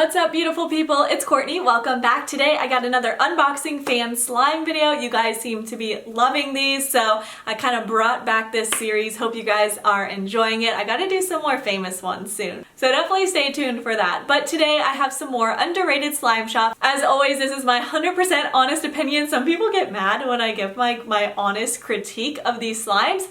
What's up, beautiful people? It's Courtney. Welcome back. Today I got another unboxing fan slime video. You guys seem to be loving these, so I kind of brought back this series. Hope you guys are enjoying it. I gotta do some more famous ones soon, so definitely stay tuned for that. But today I have some more underrated slime shops. As always, this is my 100% honest opinion. Some people get mad when I give my honest critique of these slimes.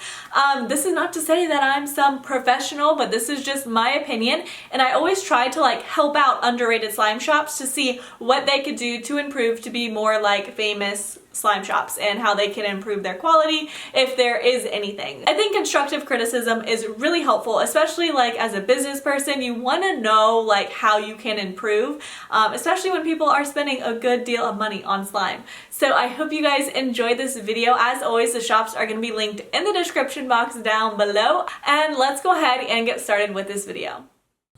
This is not to say that I'm some professional, but this is just my opinion, and I always try to help out underrated slime shops to see what they could do to improve to be more like famous slime shops and how they can improve their quality if there is anything. I think constructive criticism is really helpful, especially as a business person. You want to know how you can improve, especially when people are spending a good deal of money on slime. So I hope you guys enjoyed this video. As always, the shops are going to be linked in the description box down below, and let's go ahead and get started with this video.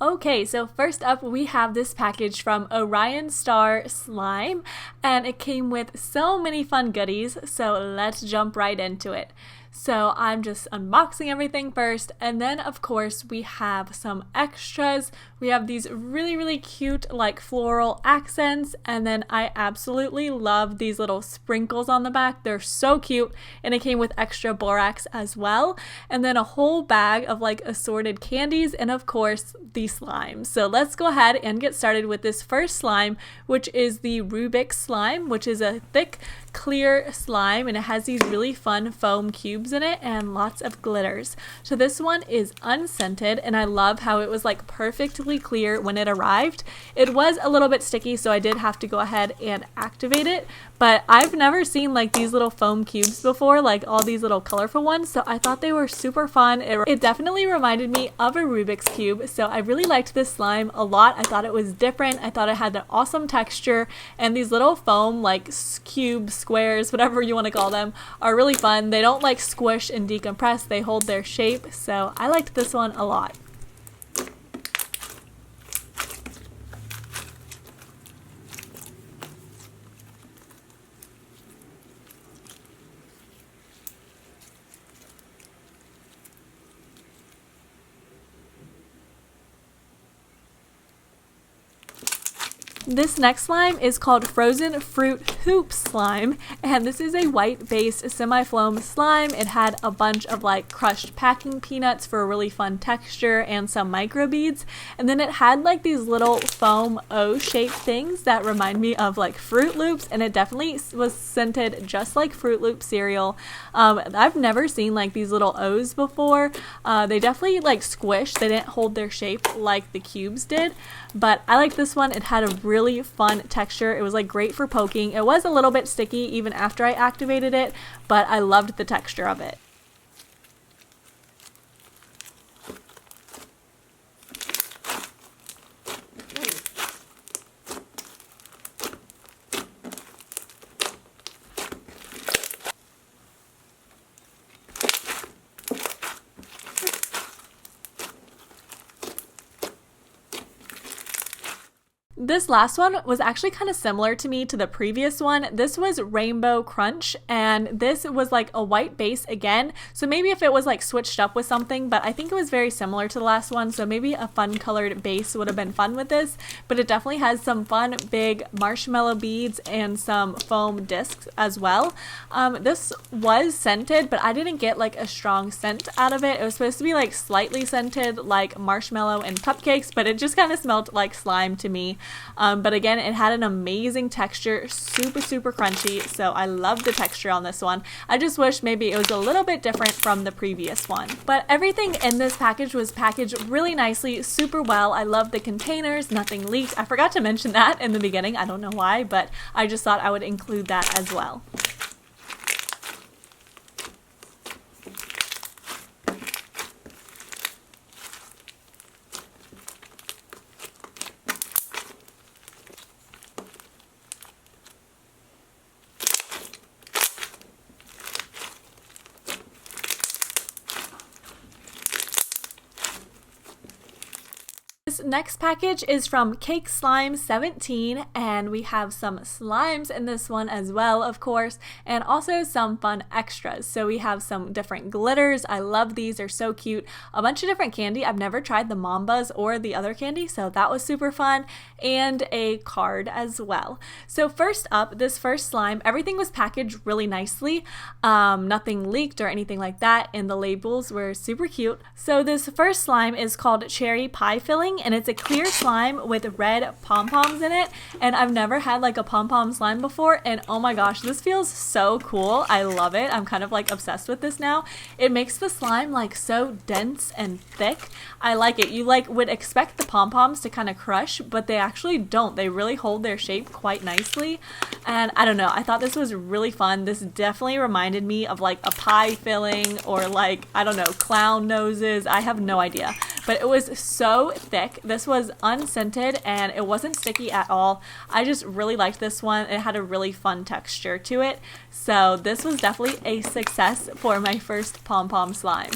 Okay, so first up we have this package from Orion Star Slime, and it came with so many fun goodies, so let's jump right into it. So I'm just unboxing everything first, and then of course we have some extras. We have these really cute floral accents, and then I absolutely love these little sprinkles on the back. They're so cute, and it came with extra borax as well, and then a whole bag of assorted candies, and of course the slime. So let's go ahead and get started with this first slime, which is the Rubix slime, which is a thick clear slime, and it has these really fun foam cubes in it and lots of glitters. So this one is unscented, and I love how it was perfectly clear when it arrived. It was a little bit sticky, so I did have to go ahead and activate it, but I've never seen these little foam cubes before, all these little colorful ones, so I thought they were super fun. It definitely reminded me of a Rubik's cube, so I really liked this slime a lot. I thought it was different. I thought it had an awesome texture, and these little foam cubes, squares, whatever you want to call them, are really fun. They don't squish and decompress, they hold their shape, so I liked this one a lot. This next slime is called Frozen Fruit Hoop Slime, and this is a white-based semi-foam slime. It had a bunch of crushed packing peanuts for a really fun texture and some microbeads, and then it had these little foam O-shaped things that remind me of Fruit Loops, and it definitely was scented just like Fruit Loop cereal. I've never seen these little O's before. They definitely squish. They didn't hold their shape like the cubes did, but I like this one. It had a really fun texture. It was great for poking. It was a little bit sticky even after I activated it, but I loved the texture of it. This last one was actually kind of similar to me to the previous one. This was Rainbow Crunch, and this was a white base again. So maybe if it was switched up with something, but I think it was very similar to the last one. So maybe a fun colored base would have been fun with this, but it definitely has some fun big marshmallow beads and some foam discs as well. This was scented, but I didn't get a strong scent out of it. It was supposed to be slightly scented like marshmallow and cupcakes, but it just kind of smelled like slime to me. But again, it had an amazing texture, super crunchy, so I love the texture on this one. I just wish maybe it was a little bit different from the previous one. But everything in this package was packaged really nicely, super well. I love the containers, nothing leaked. I forgot to mention that in the beginning, I don't know why, but I just thought I would include that as well. This next package is from Cake Slime 17, and we have some slimes in this one as well, of course, and also some fun extras. So we have some different glitters. I love these, they're so cute. A bunch of different candy. I've never tried the Mambas or the other candy, so that was super fun, and a card as well. So first up, this first slime, everything was packaged really nicely. Nothing leaked or anything like that, and the labels were super cute. So this first slime is called Cherry Pie Filling, and it's a clear slime with red pom-poms in it, and I've never had like a pom-pom slime before, and oh my gosh, this feels so cool. I love it. I'm kind of like obsessed with this now. It makes the slime like so dense and thick. I like it. You like would expect the pom-poms to kind of crush, but they actually don't. They really hold their shape quite nicely, and I don't know, I thought this was really fun. This definitely reminded me of like a pie filling or like, I don't know, clown noses. I have no idea, but it was so thick. This was unscented and it wasn't sticky at all. I just really liked this one. It had a really fun texture to it. So this was definitely a success for my first pom-pom slime.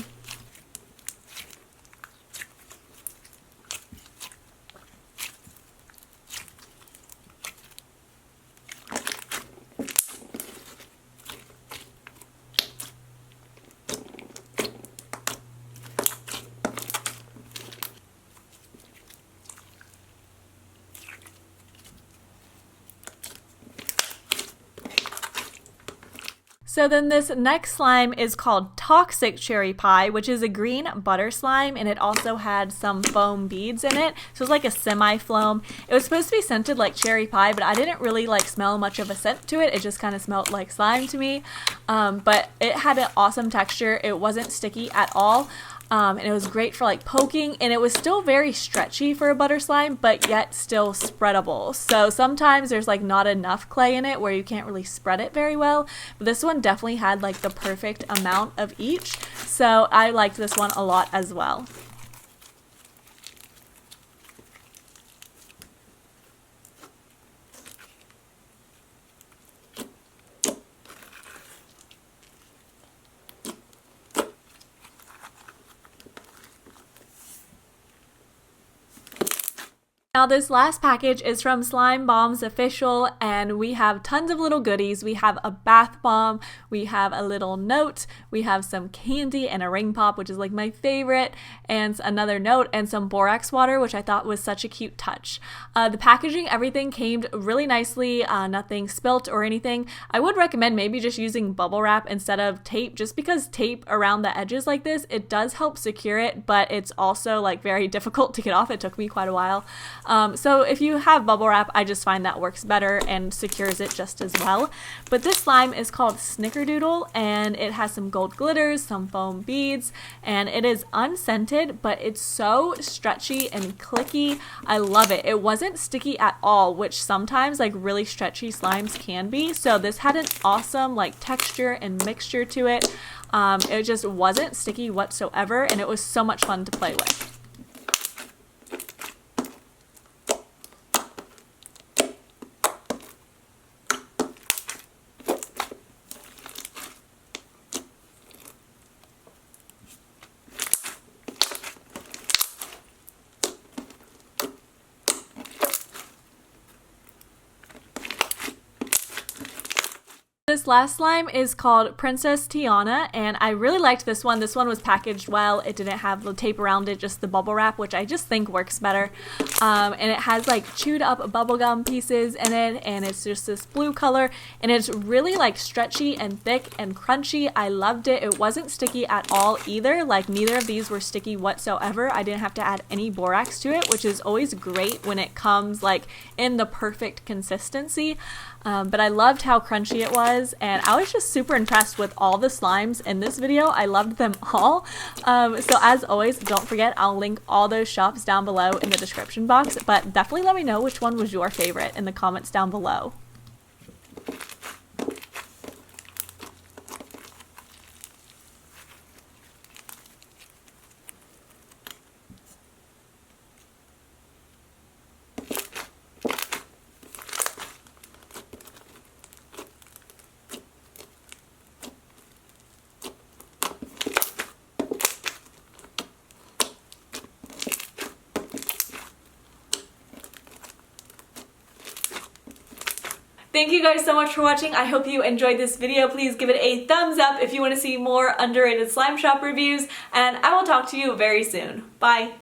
So then this next slime is called Toxic Cherry Pie, which is a green butter slime, and it also had some foam beads in it. So it's like a semi-foam. It was supposed to be scented like cherry pie, but I didn't really like smell much of a scent to it. It just kind of smelled like slime to me. But it had an awesome texture. It wasn't sticky at all. And it was great for like poking, and it was still very stretchy for a butter slime, but yet still spreadable. So sometimes there's like not enough clay in it where you can't really spread it very well, but this one definitely had like the perfect amount of each. So I liked this one a lot as well. Now this last package is from Slime Bombs Official, and we have tons of little goodies. We have a bath bomb, we have a little note, we have some candy and a ring pop, which is like my favorite, and another note and some borax water, which I thought was such a cute touch. The packaging, everything came really nicely, nothing spilt or anything. I would recommend maybe just using bubble wrap instead of tape, just because tape around the edges like this, it does help secure it, but it's also like very difficult to get off. It took me quite a while. So if you have bubble wrap, I just find that works better and secures it just as well. But this slime is called Snickerdoodle, and it has some gold glitters, some foam beads, and it is unscented, but it's so stretchy and clicky. I love it. It wasn't sticky at all, which sometimes like really stretchy slimes can be. So this had an awesome like texture and mixture to it. It just wasn't sticky whatsoever, and it was so much fun to play with. This last slime is called Princess Tiana, and I really liked this one. This one was packaged well. It didn't have the tape around it, just the bubble wrap, which I just think works better. And it has like chewed up bubblegum pieces in it, and it's just this blue color, and it's really like stretchy and thick and crunchy. I loved it. It wasn't sticky at all either. Like neither of these were sticky whatsoever. I didn't have to add any borax to it, which is always great when it comes like in the perfect consistency. But I loved how crunchy it was, and I was just super impressed with all the slimes in this video. I loved them all. So as always, don't forget, I'll link all those shops down below in the description box, but definitely let me know which one was your favorite in the comments down below. Thank you guys so much for watching. I hope you enjoyed this video. Please give it a thumbs up if you want to see more underrated slime shop reviews, and I will talk to you very soon. Bye!